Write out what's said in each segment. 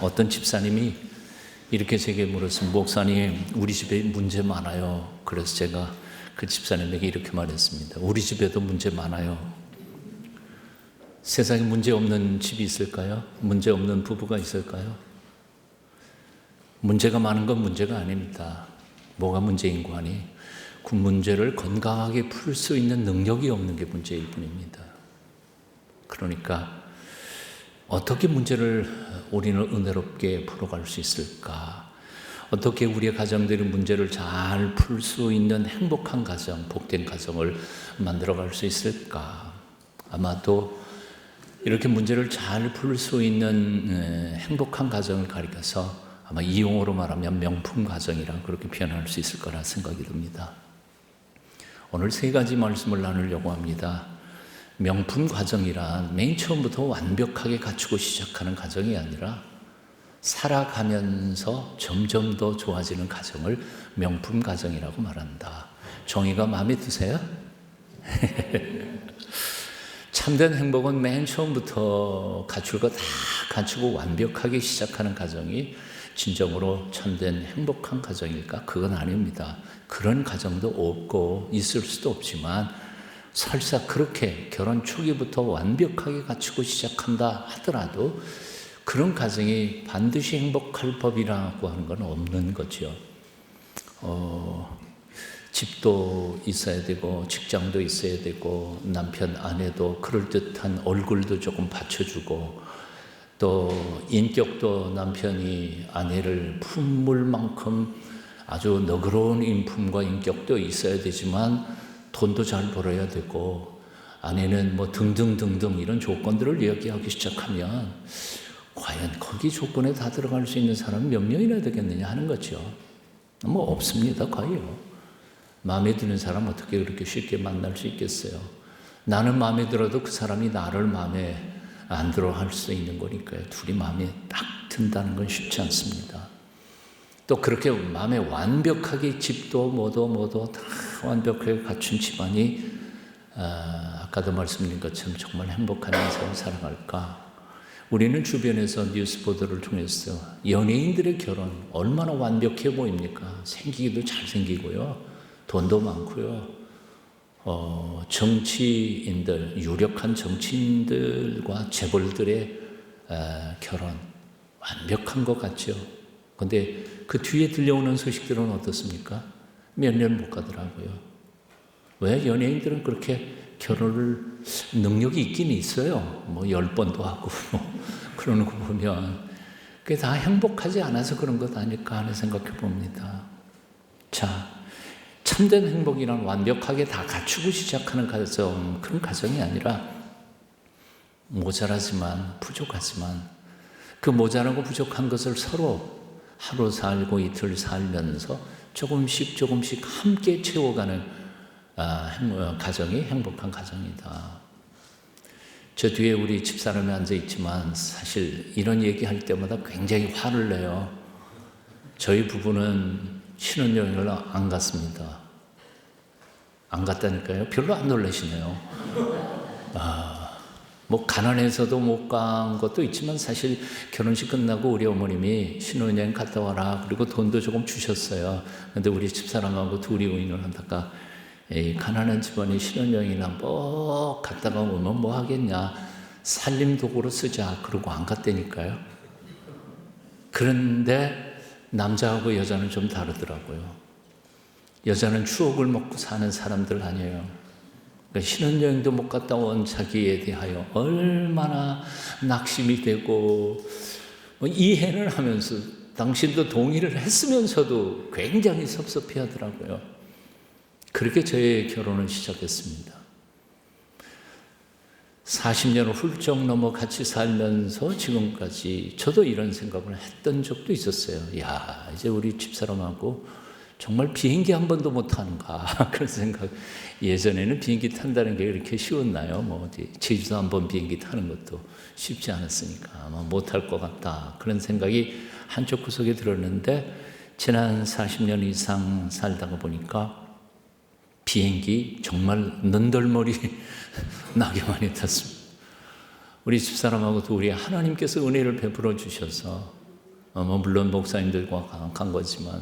어떤 집사님이 이렇게 제게 물었습니다. 목사님, 우리 집에 문제 많아요. 그래서 제가 그 집사님에게 이렇게 말했습니다. 우리 집에도 문제 많아요. 세상에 문제 없는 집이 있을까요? 문제 없는 부부가 있을까요? 문제가 많은 건 문제가 아닙니다. 뭐가 문제인 거 아니? 그 문제를 건강하게 풀 수 있는 능력이 없는 게 문제일 뿐입니다. 그러니까 어떻게 문제를 우리는 은혜롭게 풀어갈 수 있을까? 어떻게 우리의 가정들이 문제를 잘 풀 수 있는 행복한 가정, 복된 가정을 만들어갈 수 있을까? 아마도 이렇게 문제를 잘 풀 수 있는 행복한 가정을 가리켜서 아마 이용어로 말하면 명품 가정이라 그렇게 표현할 수 있을 거라 생각이 듭니다. 오늘 세 가지 말씀을 나누려고 합니다. 명품 가정이란 맨 처음부터 완벽하게 갖추고 시작하는 가정이 아니라 살아가면서 점점 더 좋아지는 가정을 명품 가정이라고 말한다. 정의가 마음에 드세요? 참된 행복은 맨 처음부터 갖출 거 다 갖추고 완벽하게 시작하는 가정이 진정으로 참된 행복한 가정일까? 그건 아닙니다. 그런 가정도 없고 있을 수도 없지만 설사 그렇게 결혼 초기부터 완벽하게 갖추고 시작한다 하더라도 그런 가정이 반드시 행복할 법이라고 하는 건 없는 거죠. 집도 있어야 되고 직장도 있어야 되고 남편 아내도 그럴듯한 얼굴도 조금 받쳐주고 또 인격도 남편이 아내를 품을 만큼 아주 너그러운 인품과 인격도 있어야 되지만 돈도 잘 벌어야 되고 아내는 뭐 등등등등 이런 조건들을 이야기하기 시작하면 과연 거기 조건에 다 들어갈 수 있는 사람은 몇 명이나 되겠느냐 하는 거죠. 뭐 없습니다. 거의요. 마음에 드는 사람 어떻게 그렇게 쉽게 만날 수 있겠어요. 나는 마음에 들어도 그 사람이 나를 마음에 안 들어 할 수 있는 거니까요. 둘이 마음에 딱 든다는 건 쉽지 않습니다. 또 그렇게 마음에 완벽하게 집도 뭐도 다 완벽하게 갖춘 집안이 아까도 말씀드린 것처럼 정말 행복한 인생을 살아갈까? 우리는 주변에서 뉴스 보도를 통해서 연예인들의 결혼 얼마나 완벽해 보입니까? 생기기도 잘생기고요. 돈도 많고요. 정치인들, 유력한 정치인들과 재벌들의 결혼 완벽한 것 같죠. 그런데 그 뒤에 들려오는 소식들은 어떻습니까? 몇 년 못 가더라고요. 왜? 연예인들은 그렇게 결혼을 능력이 있긴 있어요. 뭐 10번도 하고 뭐 그러는 거 보면 그게 다 행복하지 않아서 그런 것 아닐까 하는 생각해 봅니다. 자, 참된 행복이란 완벽하게 다 갖추고 시작하는 가정, 그런 가정이 아니라 모자라지만 부족하지만 그 모자라고 부족한 것을 서로 하루 살고 이틀 살면서 조금씩 함께 채워가는 가정이 행복한 가정이다. 저 뒤에 우리 집사람이 앉아있지만 사실 이런 얘기할 때마다 굉장히 화를 내요. 저희 부부는 신혼여행을 안 갔습니다. 안 갔다니까요. 별로 안 놀라시네요. 뭐 가난해서도 못 간 것도 있지만 사실 결혼식 끝나고 우리 어머님이 신혼여행 갔다 와라 그리고 돈도 조금 주셨어요. 근데 우리 집사람하고 둘이 의논을 하다가 에이, 가난한 집안이 신혼여행이나 뭐 갔다가 오면 뭐 하겠냐, 살림도구로 쓰자 그러고 안 갔다니까요. 그런데 남자하고 여자는 좀 다르더라고요. 여자는 추억을 먹고 사는 사람들 아니에요. 그러니까 신혼여행도 못 갔다 온 자기에 대하여 얼마나 낙심이 되고 이해를 하면서 당신도 동의를 했으면서도 굉장히 섭섭해 하더라고요. 그렇게 저의 결혼을 시작했습니다. 40년을 훌쩍 넘어 같이 살면서 지금까지 저도 이런 생각을 했던 적도 있었어요. 야, 이제 우리 집사람하고 정말 비행기 한 번도 못 타는가 그런 생각. 예전에는 비행기 탄다는 게 이렇게 쉬웠나요? 뭐 어디 제주도 한번 비행기 타는 것도 쉽지 않았으니까 아마 못 탈 것 같다 그런 생각이 한쪽 구석에 들었는데 지난 40년 이상 살다가 보니까 비행기 정말 는덜머리 나게 많이 탔습니다. 우리 집사람하고도 우리 하나님께서 은혜를 베풀어 주셔서 물론 목사님들과 간 거지만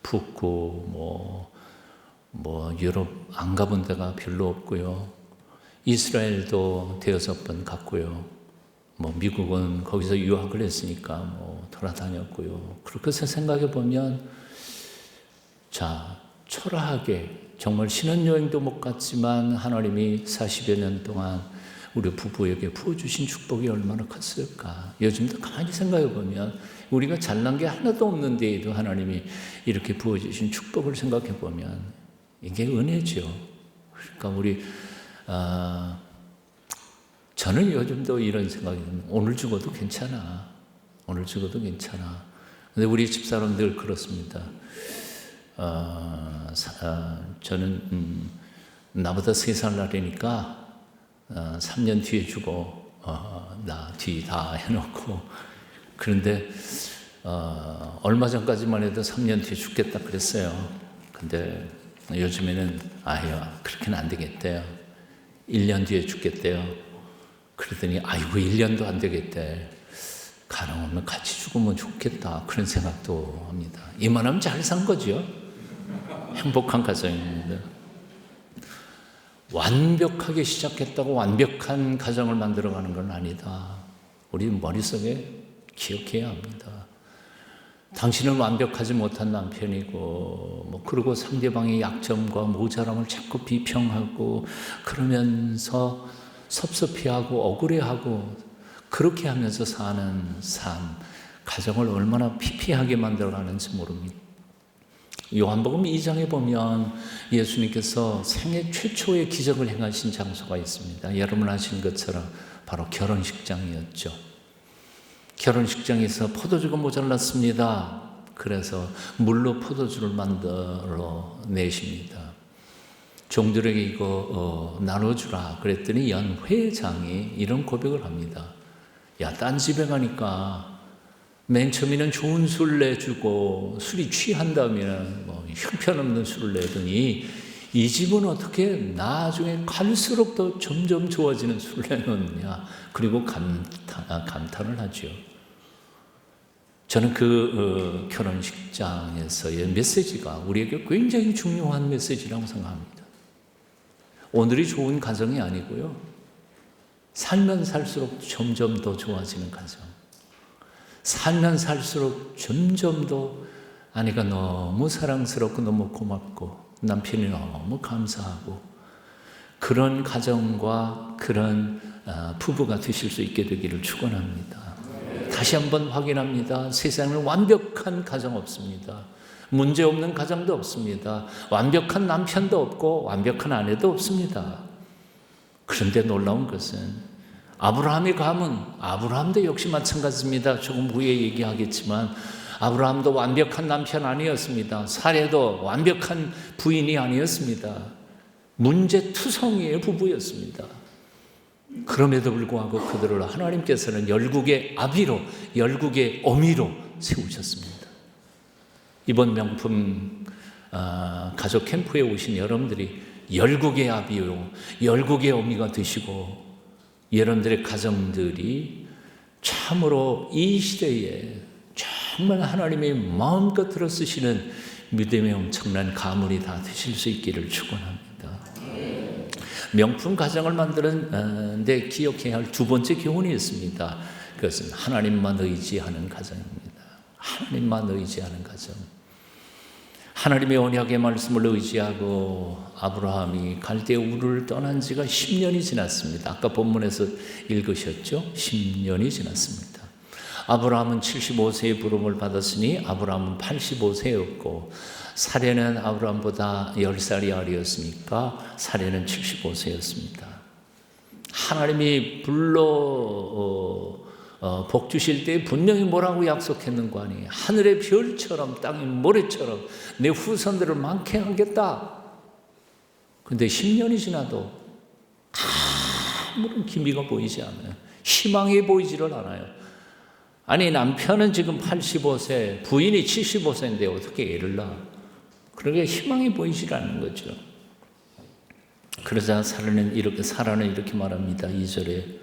북구 유럽 안 가본 데가 별로 없고요. 이스라엘도 대여섯 번 갔고요. 미국은 거기서 유학을 했으니까 돌아다녔고요. 그렇게 해서 생각해 보면, 자, 초라하게 정말 신혼여행도 못 갔지만 하나님이 40여 년 동안 우리 부부에게 부어주신 축복이 얼마나 컸을까. 요즘도 가만히 생각해 보면 우리가 잘난 게 하나도 없는데도 하나님이 이렇게 부어주신 축복을 생각해 보면 이게 은혜죠. 그러니까 저는 요즘도 이런 생각이 듭니다. 오늘 죽어도 괜찮아. 오늘 죽어도 괜찮아. 근데 우리 집사람들 그렇습니다. 저는 나보다 3살 나리니까 3년 뒤에 죽어. 나 뒤 다 해놓고. 그런데 얼마 전까지만 해도 3년 뒤에 죽겠다 그랬어요. 근데 요즘에는 그렇게는 안 되겠대요. 1년 뒤에 죽겠대요. 그러더니 아이고 1년도 안 되겠대. 가능하면 같이 죽으면 좋겠다. 그런 생각도 합니다. 이만하면 잘 산 거죠. 행복한 가정입니다. 완벽하게 시작했다고 완벽한 가정을 만들어가는 건 아니다. 우리 머릿속에 기억해야 합니다. 당신은 완벽하지 못한 남편이고 그리고 상대방의 약점과 모자람을 자꾸 비평하고 그러면서 섭섭해하고 억울해하고 그렇게 하면서 사는 삶, 가정을 얼마나 피폐하게 만들어가는지 모릅니다. 요한복음 2장에 보면 예수님께서 생애 최초의 기적을 행하신 장소가 있습니다. 여러분 아시는 것처럼 바로 결혼식장이었죠. 결혼식장에서 포도주가 모자랐습니다. 그래서 물로 포도주를 만들어 내십니다. 종들에게 이거 나눠주라 그랬더니 연회장이 이런 고백을 합니다. 야, 딴 집에 가니까 맨 처음에는 좋은 술 내주고 술이 취한다면 형편없는 술을 내더니 이 집은 어떻게 나중에 갈수록 더 점점 좋아지는 술을 내놓느냐. 그리고 감탄을 하죠. 저는 그 결혼식장에서의 메시지가 우리에게 굉장히 중요한 메시지라고 생각합니다. 오늘이 좋은 가정이 아니고요. 살면 살수록 점점 더 좋아지는 가정. 살면 살수록 점점 더 아내가 너무 사랑스럽고 너무 고맙고 남편이 너무 감사하고 그런 가정과 그런 부부가 되실 수 있게 되기를 축원합니다. 다시 한번 확인합니다. 세상에 완벽한 가정 없습니다. 문제 없는 가정도 없습니다. 완벽한 남편도 없고 완벽한 아내도 없습니다. 그런데 놀라운 것은 아브라함의 가문, 아브라함도 역시 마찬가지입니다. 조금 후에 얘기하겠지만 아브라함도 완벽한 남편 아니었습니다. 사례도 완벽한 부인이 아니었습니다. 문제투성이의 부부였습니다. 그럼에도 불구하고 그들을 하나님께서는 열국의 아비로, 열국의 어미로 세우셨습니다. 이번 명품 가족 캠프에 오신 여러분들이 열국의 아비요, 열국의 어미가 되시고 여러분들의 가정들이 참으로 이 시대에 정말 하나님의 마음껏 들어쓰시는 믿음의 엄청난 가문이 다 되실 수 있기를 축원합니다. 명품 가정을 만드는데 기억해야 할 두 번째 교훈이 있습니다. 그것은 하나님만 의지하는 가정입니다. 하나님만 의지하는 가정. 하나님의 언약의 말씀을 의지하고 아브라함이 갈대 우르를 떠난 지가 10년이 지났습니다. 아까 본문에서 읽으셨죠? 10년이 지났습니다. 아브라함은 75세의 부름을 받았으니 아브라함은 85세였고 사례는 아브라함보다 10살이 어렸으니까 사례는 75세였습니다. 하나님이 복 주실 때 분명히 뭐라고 약속했는가 하니 하늘의 별처럼 땅의 모래처럼 내 후손들을 많게 하겠다. 그런데 10년이 지나도 아무런 기미가 보이지 않아요. 희망이 보이지를 않아요. 아니 남편은 지금 85세, 부인이 75세인데 어떻게 애를 낳아? 그러게 희망이 보이지 않는 거죠. 그러자 사라는 이렇게 말합니다. 2절에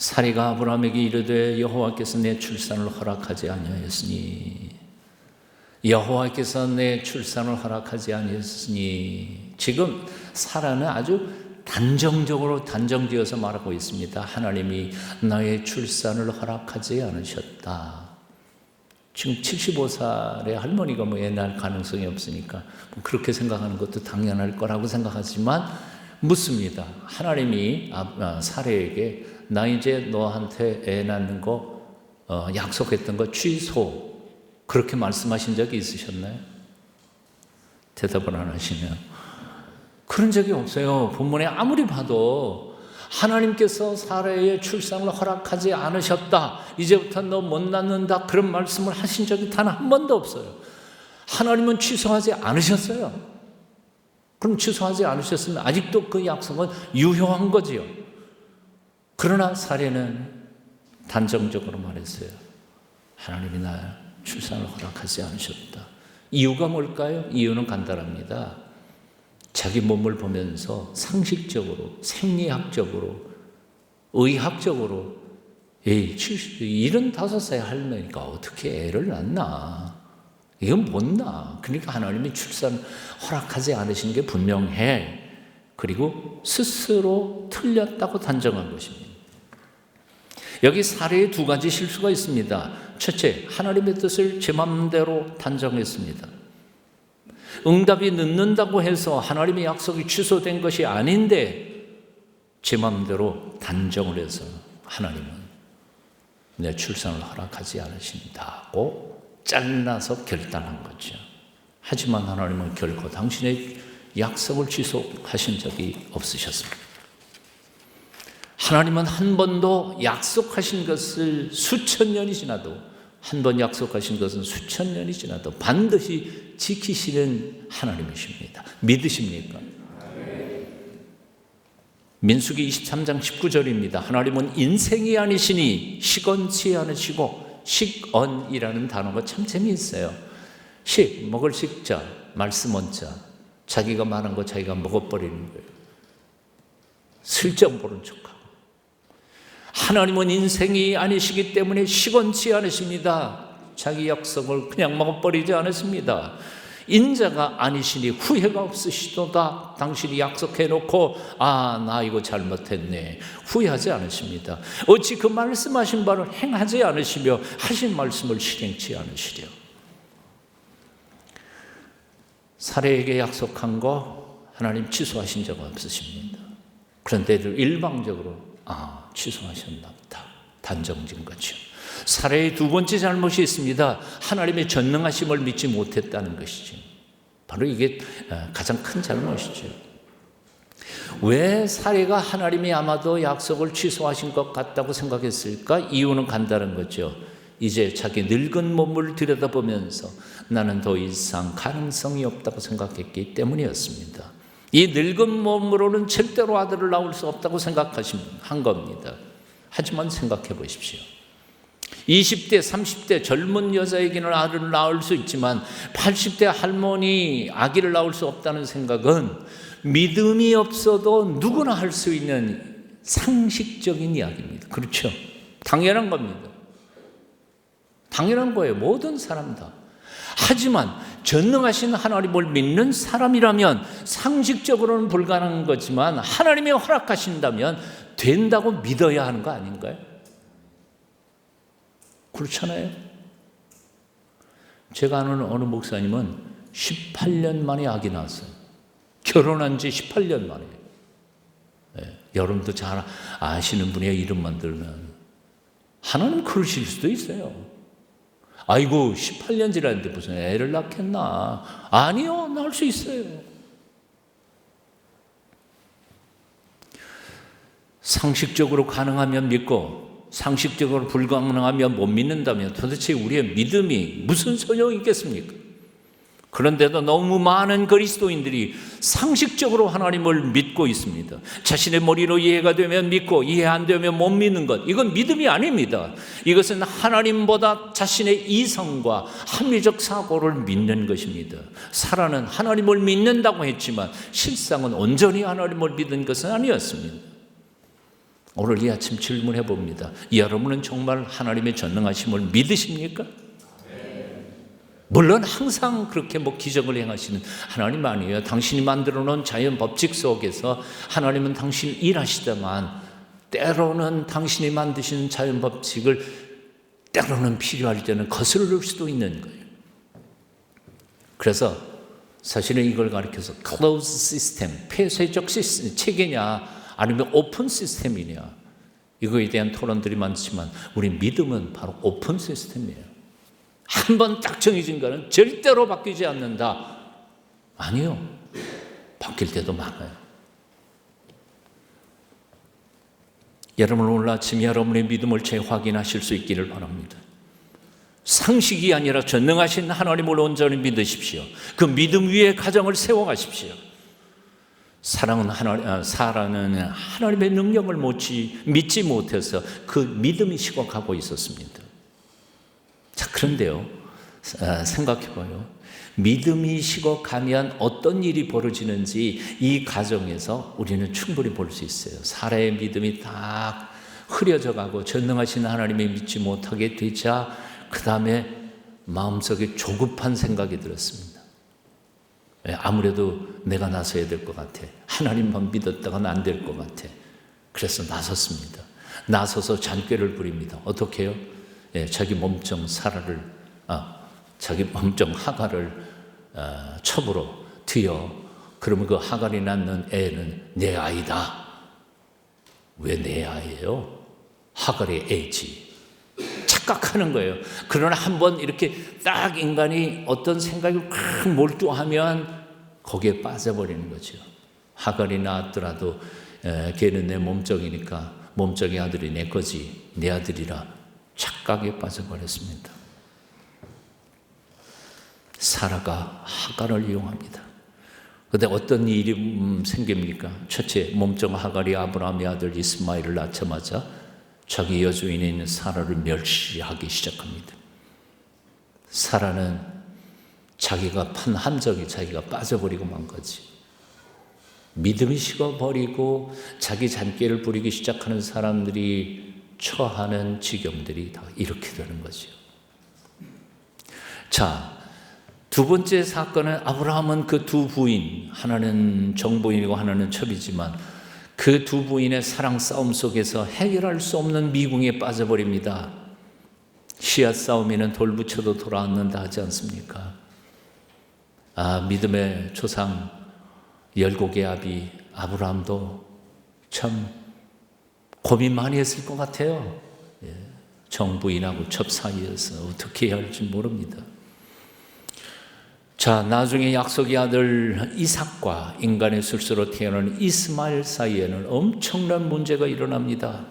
사리가 아브라함에게 이르되 여호와께서 내 출산을 허락하지 아니하였으니 여호와께서 내 출산을 허락하지 아니하였으니 지금 사라는 아주 단정지어서 말하고 있습니다. 하나님이 나의 출산을 허락하지 않으셨다. 지금 75살의 할머니가 옛날 가능성이 없으니까 그렇게 생각하는 것도 당연할 거라고 생각하지만 묻습니다. 하나님이 사라에게 나 이제 너한테 애 낳는 거 약속했던 거 취소, 그렇게 말씀하신 적이 있으셨나요? 대답을 안 하시네요. 그런 적이 없어요. 본문에 아무리 봐도 하나님께서 사라의 출산을 허락하지 않으셨다, 이제부터 너 못 낳는다, 그런 말씀을 하신 적이 단 한 번도 없어요. 하나님은 취소하지 않으셨어요. 그럼 취소하지 않으셨으면 아직도 그 약속은 유효한 거지요. 그러나 사례는 단정적으로 말했어요. 하나님이 나 출산을 허락하지 않으셨다. 이유가 뭘까요? 이유는 간단합니다. 자기 몸을 보면서 상식적으로, 생리학적으로, 의학적으로 75세 할머니까 어떻게 애를 낳나? 이건 못 낳아. 그러니까 하나님이 출산 허락하지 않으신 게 분명해. 그리고 스스로 틀렸다고 단정한 것입니다. 여기 사례에 두 가지 실수가 있습니다. 첫째, 하나님의 뜻을 제 맘대로 단정했습니다. 응답이 늦는다고 해서 하나님의 약속이 취소된 것이 아닌데 제 맘대로 단정을 해서 하나님은 내 출산을 허락하지 않으신다고 잘라서 결단한 거죠. 하지만 하나님은 결코 당신의 약속을 취소하신 적이 없으셨습니다. 하나님은 한 번도 약속하신 것을 수천 년이 지나도, 한 번 약속하신 것은 수천 년이 지나도 반드시 지키시는 하나님이십니다. 믿으십니까? 민수기 23장 19절입니다. 하나님은 인생이 아니시니 시건치 않으시고, 식언이라는 단어가 참 재미있어요. 먹을 식자, 말씀 원자, 자기가 말한 거 자기가 먹어버리는 거예요. 슬쩍 모른 척하고. 하나님은 인생이 아니시기 때문에 시건치 않으십니다. 자기 약속을 그냥 먹어버리지 않으십니다. 인자가 아니시니 후회가 없으시도다. 당신이 약속해놓고 나 이거 잘못했네, 후회하지 않으십니다. 어찌 그 말씀하신 바를 행하지 않으시며 하신 말씀을 실행치 않으시려. 사례에게 약속한 거 하나님 취소하신 적 없으십니다. 그런데 일방적으로 취소하셨나 보다, 단정진 거죠. 사례의 두 번째 잘못이 있습니다. 하나님의 전능하심을 믿지 못했다는 것이죠. 바로 이게 가장 큰 잘못이죠. 왜 사례가 하나님이 아마도 약속을 취소하신 것 같다고 생각했을까? 이유는 간단한 거죠. 이제 자기 늙은 몸을 들여다보면서 나는 더 이상 가능성이 없다고 생각했기 때문이었습니다. 이 늙은 몸으로는 절대로 아들을 낳을 수 없다고 생각한 겁니다. 하지만 생각해 보십시오. 20대, 30대 젊은 여자에게는 아들을 낳을 수 있지만 80대 할머니 아기를 낳을 수 없다는 생각은 믿음이 없어도 누구나 할 수 있는 상식적인 이야기입니다. 그렇죠? 당연한 겁니다. 당연한 거예요. 모든 사람 다. 하지만 전능하신 하나님을 믿는 사람이라면 상식적으로는 불가능한 거지만 하나님이 허락하신다면 된다고 믿어야 하는 거 아닌가요? 그렇잖아요. 제가 아는 어느 목사님은 18년 만에 아기 낳았어요. 결혼한 지 18년 만에. 여러분도 잘 아시는 분의 이름만 들면 하나님 그러실 수도 있어요. 아이고 18년 지났는데 무슨 애를 낳겠나. 아니요, 낳을 수 있어요. 상식적으로 가능하면 믿고 상식적으로 불가능하면 못 믿는다면 도대체 우리의 믿음이 무슨 소용이 있겠습니까? 그런데도 너무 많은 그리스도인들이 상식적으로 하나님을 믿고 있습니다. 자신의 머리로 이해가 되면 믿고 이해 안 되면 못 믿는 것, 이건 믿음이 아닙니다. 이것은 하나님보다 자신의 이성과 합리적 사고를 믿는 것입니다. 사라는 하나님을 믿는다고 했지만 실상은 온전히 하나님을 믿은 것은 아니었습니다. 오늘 이 아침 질문해 봅니다. 여러분은 정말 하나님의 전능하심을 믿으십니까? 물론 항상 그렇게 기적을 행하시는 하나님 아니에요. 당신이 만들어 놓은 자연 법칙 속에서 하나님은 당신 일하시다만 때로는 당신이 만드신 자연 법칙을 때로는 필요할 때는 거스를 수도 있는 거예요. 그래서 사실은 이걸 가리켜서 closed system, 폐쇄적 시스템, 체계냐 아니면 오픈 시스템이냐, 이거에 대한 토론들이 많지만 우리 믿음은 바로 오픈 시스템이에요. 한 번 딱 정해진 거는 절대로 바뀌지 않는다. 아니요. 바뀔 때도 많아요. 여러분, 오늘 아침 여러분의 믿음을 재확인하실 수 있기를 바랍니다. 상식이 아니라 전능하신 하나님을 온전히 믿으십시오. 그 믿음 위에 가정을 세워가십시오. 사랑은 하나님의 능력을 믿지 못해서 그 믿음이 식어가고 있었습니다. 자, 그런데요, 생각해봐요. 믿음이 식어가면 어떤 일이 벌어지는지 이 가정에서 우리는 충분히 볼 수 있어요. 사라의 믿음이 다 흐려져 가고 전능하신 하나님을 믿지 못하게 되자 그 다음에 마음속에 조급한 생각이 들었습니다. 아무래도 내가 나서야 될 것 같아. 하나님만 믿었다가는 안 될 것 같아. 그래서 나섰습니다. 나서서 잔꾀를 부립니다. 어떻게 해요? 자기 몸종 자기 몸종 하갈을 첩으로 들여, 그러면 그 하갈이 낳는 애는 내 아이다. 왜 내 아이예요? 하갈의 애지. 착각하는 거예요. 그러나 한번 이렇게 딱 인간이 어떤 생각을 확 몰두하면 거기에 빠져버리는 거죠. 하갈이 낳았더라도 걔는 내 몸종이니까 몸종의 아들이 내 거지, 내 아들이라 착각에 빠져버렸습니다. 사라가 하갈을 이용합니다. 그런데 어떤 일이 생깁니까? 첫째, 몸종 하갈이 아브라함의 아들 이스마엘을 낳자마자 자기 여주인에 있는 사라를 멸시하기 시작합니다. 사라는 자기가 판 함정에 자기가 빠져버리고 만 거지. 믿음이 식어버리고 자기 잔꾀를 부리기 시작하는 사람들이 처하는 지경들이 다 이렇게 되는 거죠. 자, 두 번째 사건은 아브라함은 그 두 부인, 하나는 정부인이고 하나는 첩이지만 그 두 부인의 사랑 싸움 속에서 해결할 수 없는 미궁에 빠져버립니다. 씨앗 싸움에는 돌 붙여도 돌아앉는다 하지 않습니까? 믿음의 조상 열국의 아비 아브라함도 참 고민 많이 했을 것 같아요. 정부인하고 첩 사이에서 어떻게 해야 할지 모릅니다. 자, 나중에 약속의 아들 이삭과 인간의 술수로 태어난 이스마엘 사이에는 엄청난 문제가 일어납니다.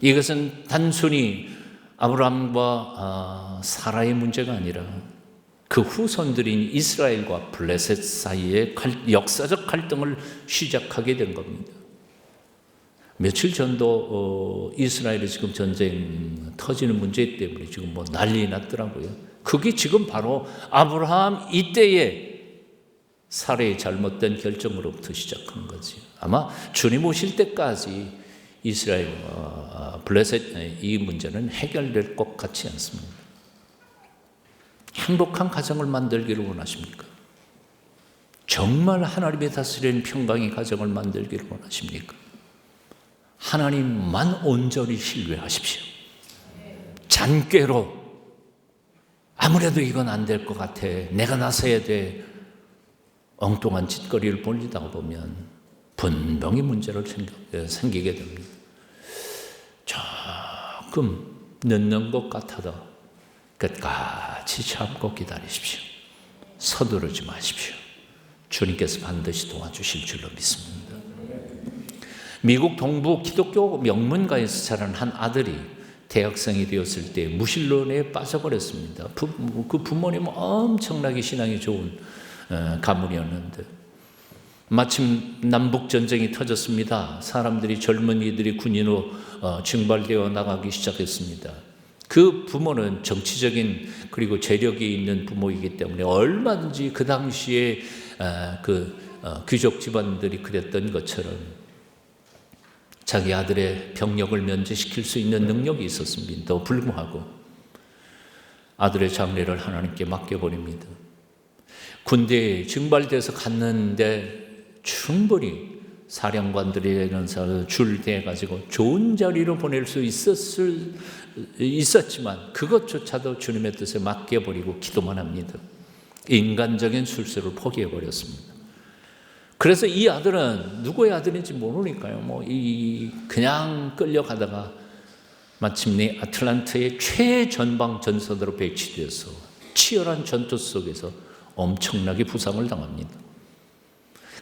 이것은 단순히 아브라함과 사라의 문제가 아니라 그 후손들인 이스라엘과 블레셋 사이의 역사적 갈등을 시작하게 된 겁니다. 며칠 전도 이스라엘이 지금 전쟁 터지는 문제 때문에 지금 난리 났더라고요. 그게 지금 바로 아브라함 이때의 사라의 잘못된 결정으로부터 시작한 거지. 아마 주님 오실 때까지 이스라엘과 블레셋 이 문제는 해결될 것 같지 않습니다. 행복한 가정을 만들기를 원하십니까? 정말 하나님의 다스리는 평강의 가정을 만들기를 원하십니까? 하나님만 온전히 신뢰하십시오. 잔꾀로 아무래도 이건 안 될 것 같아, 내가 나서야 돼, 엉뚱한 짓거리를 벌리다 보면 분명히 문제를 생기게 됩니다. 조금 늦는 것 같아도 끝까지 참고 기다리십시오. 서두르지 마십시오. 주님께서 반드시 도와주실 줄로 믿습니다. 미국 동부 기독교 명문가에서 자란 한 아들이 대학생이 되었을 때 무신론에 빠져버렸습니다. 그 부모님은 엄청나게 신앙이 좋은 가문이었는데 마침 남북전쟁이 터졌습니다. 사람들이, 젊은이들이 군인으로 징발되어 나가기 시작했습니다. 그 부모는 정치적인 그리고 재력이 있는 부모이기 때문에 얼마든지 그 당시에 귀족 집안들이 그랬던 것처럼 자기 아들의 병력을 면제시킬 수 있는 능력이 있었음에도 불구하고 아들의 장례를 하나님께 맡겨버립니다. 군대에 징발돼서 갔는데 충분히 사령관들이라는 사람 줄대가지고 좋은 자리로 보낼 수 있었지만 그것조차도 주님의 뜻에 맡겨버리고 기도만 합니다. 인간적인 술수를 포기해버렸습니다. 그래서 이 아들은 누구의 아들인지 모르니까요. 그냥 끌려가다가 마침내 아틀란타의 최전방 전선으로 배치돼서 치열한 전투 속에서 엄청나게 부상을 당합니다.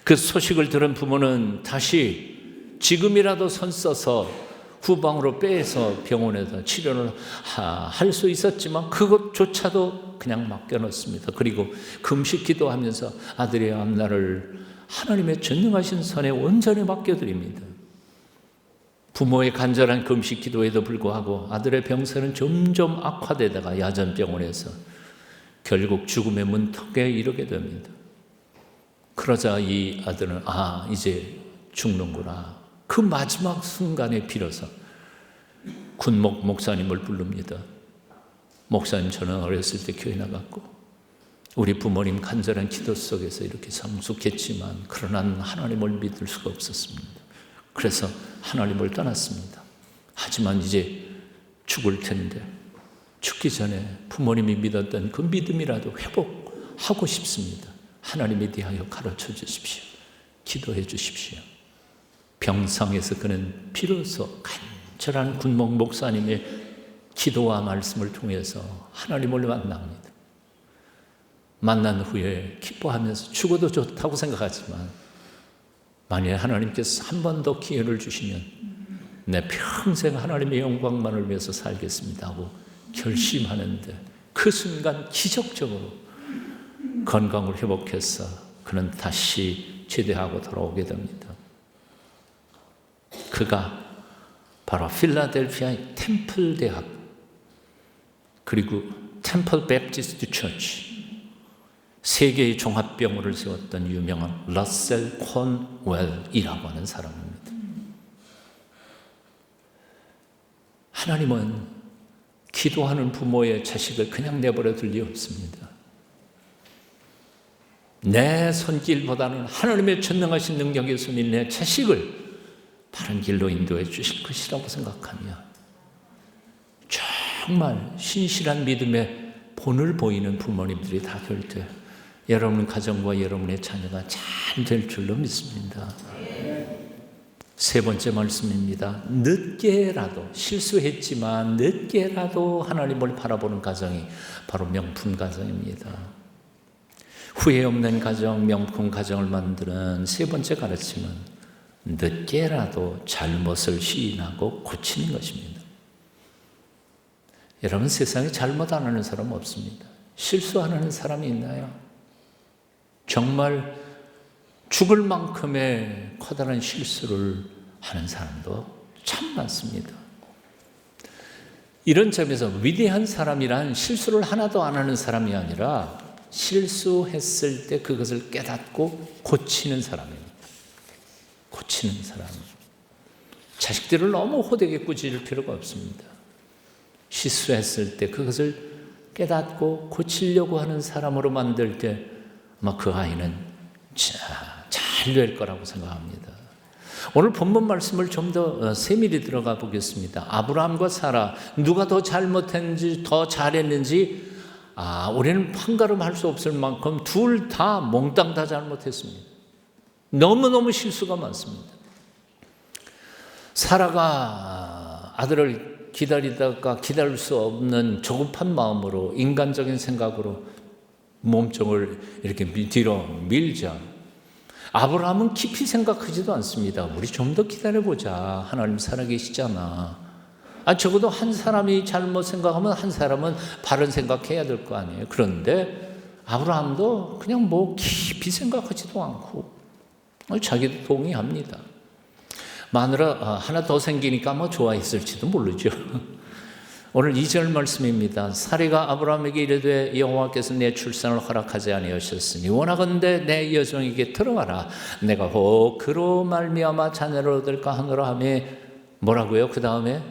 그 소식을 들은 부모는 다시 지금이라도 손 써서 후방으로 빼서 병원에서 치료를 할 수 있었지만 그것조차도 그냥 맡겨놓습니다. 그리고 금식 기도하면서 아들의 앞날을 하나님의 전능하신 손에 온전히 맡겨드립니다. 부모의 간절한 금식 기도에도 불구하고 아들의 병세는 점점 악화되다가 야전병원에서 결국 죽음의 문턱에 이르게 됩니다. 그러자 이 아들은 이제 죽는구나. 그 마지막 순간에 빌어서 군목 목사님을 부릅니다. 목사님, 저는 어렸을 때 교회 나갔고 우리 부모님 간절한 기도 속에서 이렇게 성숙했지만 그러나 하나님을 믿을 수가 없었습니다. 그래서 하나님을 떠났습니다. 하지만 이제 죽을 텐데 죽기 전에 부모님이 믿었던 그 믿음이라도 회복하고 싶습니다. 하나님에 대하여 가르쳐 주십시오. 기도해 주십시오. 병상에서 그는 비로소 간절한 군목 목사님의 기도와 말씀을 통해서 하나님을 만납니다. 만난 후에 기뻐하면서 죽어도 좋다고 생각하지만 만일 하나님께서 한 번 더 기회를 주시면 내 평생 하나님의 영광만을 위해서 살겠습니다 하고 결심하는데 그 순간 기적적으로 건강을 회복해서 그는 다시 제대하고 돌아오게 됩니다. 그가 바로 필라델피아의 템플 대학 그리고 템플 베프티스트 처치 세계의 종합병원을 세웠던 유명한 러셀 콘웰이라고 하는 사람입니다. 하나님은 기도하는 부모의 자식을 그냥 내버려 둘 리 없습니다. 내 손길보다는 하나님의 전능하신 능력의 손이 내 자식을 바른 길로 인도해 주실 것이라고 생각하며 정말 신실한 믿음의 본을 보이는 부모님들이 다 될 때 여러분 가정과 여러분의 자녀가 잘 될 줄로 믿습니다. 세 번째 말씀입니다. 늦게라도 실수했지만 늦게라도 하나님을 바라보는 가정이 바로 명품 가정입니다. 후회 없는 가정, 명품 가정을 만드는 세 번째 가르침은 늦게라도 잘못을 시인하고 고치는 것입니다. 여러분, 세상에 잘못 안 하는 사람 없습니다. 실수 안 하는 사람이 있나요? 정말 죽을 만큼의 커다란 실수를 하는 사람도 참 많습니다. 이런 점에서 위대한 사람이란 실수를 하나도 안 하는 사람이 아니라 실수했을 때 그것을 깨닫고 고치는 사람입니다. 고치는 사람. 자식들을 너무 호되게 꾸짖을 필요가 없습니다. 실수했을 때 그것을 깨닫고 고치려고 하는 사람으로 만들 때 아마 그 아이는 잘 될 거라고 생각합니다. 오늘 본문 말씀을 좀 더 세밀히 들어가 보겠습니다. 아브라함과 사라 누가 더 잘못했는지 더 잘했는지 우리는 판가름할 수 없을 만큼 둘 다 몽땅 다 잘못했습니다. 너무너무 실수가 많습니다. 사라가 아들을 기다리다가 기다릴 수 없는 조급한 마음으로 인간적인 생각으로 몸종을 이렇게 뒤로 밀자 아브라함은 깊이 생각하지도 않습니다. 우리 좀 더 기다려보자. 하나님 살아계시잖아. 적어도 한 사람이 잘못 생각하면 한 사람은 바른 생각해야 될 거 아니에요. 그런데 아브라함도 그냥 깊이 생각하지도 않고 자기도 동의합니다. 마누라 하나 더 생기니까 좋아했을지도 모르죠. 오늘 2절 말씀입니다. 사레가 아브라함에게 이르되 여호와께서 내 출산을 허락하지 아니하셨으니 원하건대 내 여종에게 들어가라. 내가 혹 그로 말미암아 자녀를 얻을까 하노라 하며 뭐라고요? 그 다음에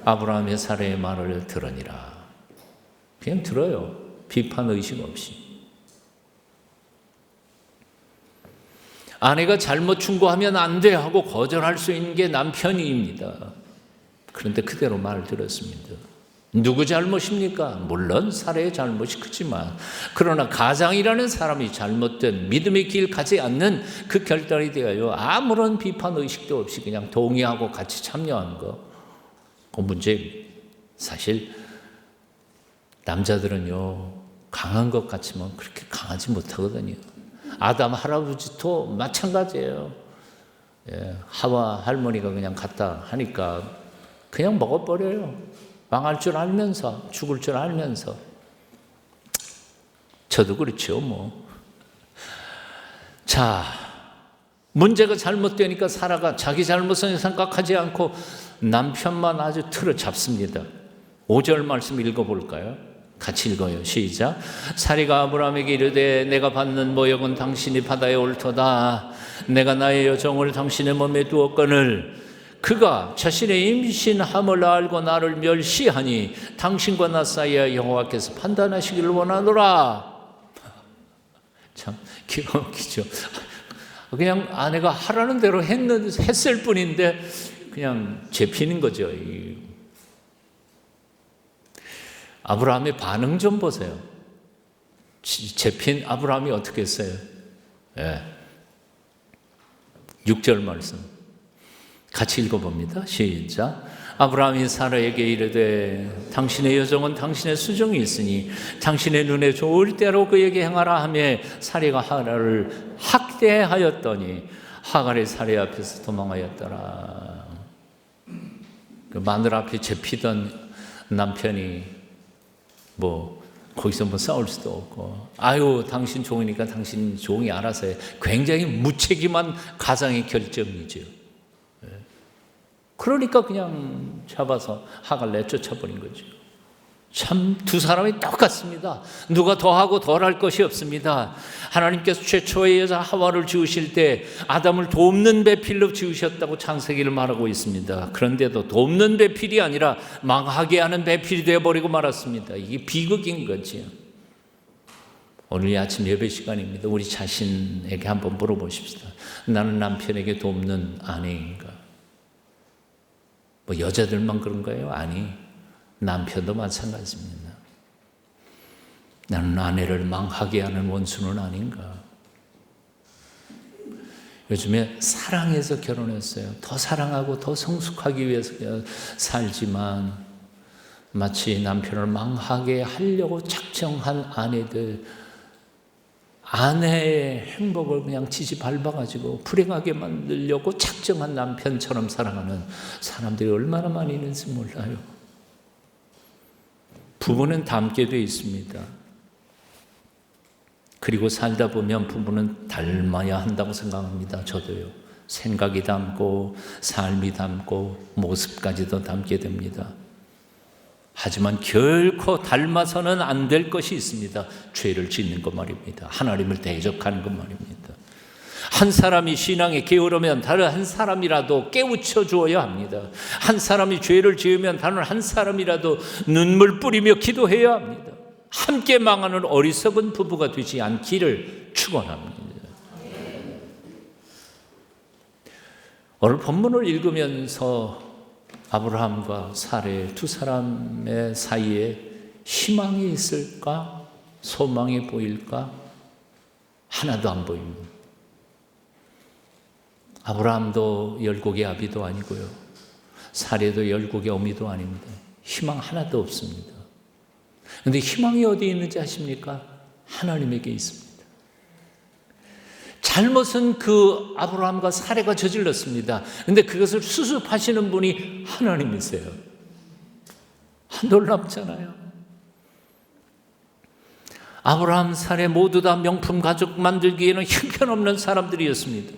아브라함의 사레의 말을 들으니라. 그냥 들어요. 비판 의식 없이. 아내가 잘못 충고하면 안 돼 하고 거절할 수 있는 게 남편입니다. 그런데 그대로 말을 들었습니다. 누구 잘못입니까? 물론 사례의 잘못이 크지만 그러나 가장이라는 사람이 잘못된 믿음의 길 가지 않는 그 결단이 되어요. 아무런 비판 의식도 없이 그냥 동의하고 같이 참여한 거. 그 문제입니다. 사실 남자들은요 강한 것 같지만 그렇게 강하지 못하거든요. 아담 할아버지도 마찬가지예요. 하와 할머니가 그냥 갔다 하니까 그냥 먹어버려요. 망할 줄 알면서, 죽을 줄 알면서. 저도 그렇죠, 뭐. 자, 문제가 잘못되니까 사라가 자기 잘못은 생각하지 않고 남편만 아주 틀어 잡습니다. 5절 말씀 읽어볼까요? 같이 읽어요. 시작. 사리가 아브라함에게 이르되 내가 받는 모욕은 당신이 받아야 옳도다. 내가 나의 여종을 당신의 몸에 두었거늘 그가 자신의 임신함을 알고 나를 멸시하니 당신과 나 사이에 여호와께서 판단하시기를 원하노라. 참 기가 막히죠. 그냥 아내가 하라는 대로 했을 뿐인데 그냥 잡히는 거죠. 아브라함의 반응 좀 보세요. 잡힌 아브라함이 어떻게 했어요? 6절 말씀 같이 읽어봅니다. 시작. 아브라함이 사라에게 이르되 당신의 여종은 당신의 수종이 있으니 당신의 눈에 좋을 대로 그에게 행하라 하며 사라가 하갈을 학대하였더니 하갈이 사라 앞에서 도망하였더라. 그 마늘 앞에 잡히던 남편이 거기서 싸울 수도 없고 아유 당신 종이니까 당신 종이 알아서 해. 굉장히 무책임한 가장의 결정이죠. 그러니까 그냥 잡아서 하갈 내쫓아버린 거죠. 참 두 사람이 똑같습니다. 누가 더하고 덜할 것이 없습니다. 하나님께서 최초의 여자 하와를 지으실 때 아담을 돕는 배필로 지으셨다고 창세기를 말하고 있습니다. 그런데도 돕는 배필이 아니라 망하게 하는 배필이 되어버리고 말았습니다. 이게 비극인 거지요. 오늘 아침 예배 시간입니다. 우리 자신에게 한번 물어보십시다. 나는 남편에게 돕는 아내인가? 여자들만 그런 거예요? 아니, 남편도 마찬가지입니다. 나는 아내를 망하게 하는 원수는 아닌가? 요즘에 사랑해서 결혼했어요. 더 사랑하고 더 성숙하기 위해서 살지만 마치 남편을 망하게 하려고 작정한 아내들, 아내의 행복을 그냥 지지 밟아가지고 불행하게 만들려고 작정한 남편처럼 살아가는 사람들이 얼마나 많이 있는지 몰라요. 부부는 닮게 돼 있습니다. 그리고 살다 보면 부부는 닮아야 한다고 생각합니다. 저도요. 생각이 닮고 삶이 닮고 모습까지도 닮게 됩니다. 하지만 결코 닮아서는 안 될 것이 있습니다. 죄를 짓는 것 말입니다. 하나님을 대적하는 것 말입니다. 한 사람이 신앙에 게으르면 다른 한 사람이라도 깨우쳐 주어야 합니다. 한 사람이 죄를 지으면 다른 한 사람이라도 눈물 뿌리며 기도해야 합니다. 함께 망하는 어리석은 부부가 되지 않기를 축원합니다. 오늘 본문을 읽으면서 아브라함과 사레 두 사람의 사이에 희망이 있을까? 소망이 보일까? 하나도 안 보입니다. 아브라함도 열국의 아비도 아니고요. 사레도 열국의 어미도 아닙니다. 희망 하나도 없습니다. 그런데 희망이 어디 있는지 아십니까? 하나님에게 있습니다. 잘못은 그 아브라함과 사레가 저질렀습니다. 그런데 그것을 수습하시는 분이 하나님이세요. 놀랍잖아요. 아브라함, 사레 모두 다 명품 가족 만들기에는 형편없는 사람들이었습니다.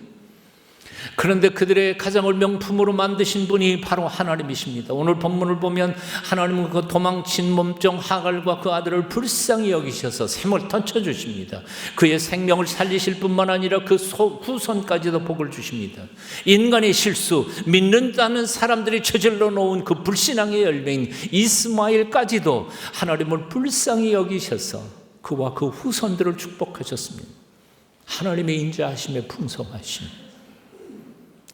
그런데 그들의 가정을 명품으로 만드신 분이 바로 하나님이십니다. 오늘 본문을 보면 하나님은 그 도망친 몸종 하갈과 그 아들을 불쌍히 여기셔서 샘을 던져주십니다. 그의 생명을 살리실 뿐만 아니라 그 후손까지도 복을 주십니다. 인간의 실수, 믿는다는 사람들이 저질러 놓은 그 불신앙의 열매인 이스마엘까지도 하나님을 불쌍히 여기셔서 그와 그 후손들을 축복하셨습니다. 하나님의 인자하심에 풍성하심,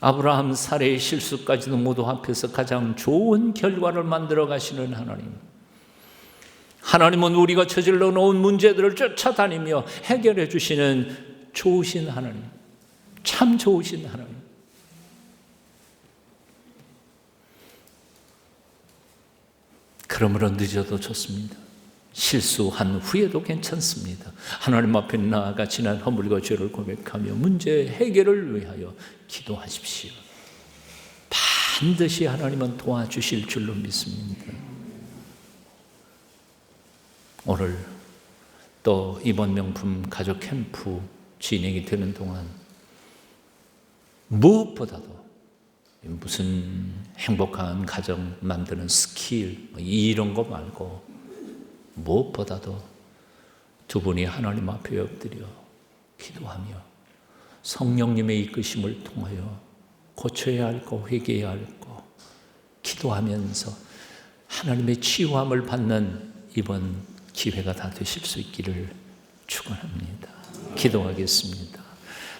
아브라함, 사레의 실수까지도 모두 합해서 가장 좋은 결과를 만들어 가시는 하나님. 하나님은 우리가 저질러 놓은 문제들을 쫓아다니며 해결해 주시는 좋으신 하나님, 참 좋으신 하나님. 그러므로 늦어도 좋습니다. 실수한 후에도 괜찮습니다. 하나님 앞에 나아가 지난 허물과 죄를 고백하며 문제 해결을 위하여 기도하십시오. 반드시 하나님은 도와주실 줄로 믿습니다. 오늘 또 이번 명품 가족 캠프 진행이 되는 동안 무엇보다도 무슨 행복한 가정 만드는 스킬 이런 거 말고 무엇보다도 두 분이 하나님 앞에 엎드려 기도하며 성령님의 이끄심을 통하여 고쳐야 할 거, 회개해야 할 거 기도하면서 하나님의 치유함을 받는 이번 기회가 다 되실 수 있기를 축원합니다. 기도하겠습니다.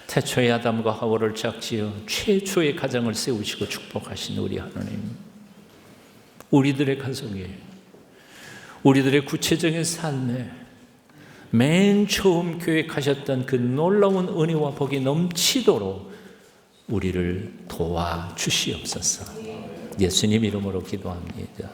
태초의 아담과 하와를 짝지어 최초의 가정을 세우시고 축복하신 우리 하나님, 우리들의 가정에, 우리들의 구체적인 삶에 맨 처음 계획하셨던 그 놀라운 은혜와 복이 넘치도록 우리를 도와주시옵소서. 예수님 이름으로 기도합니다.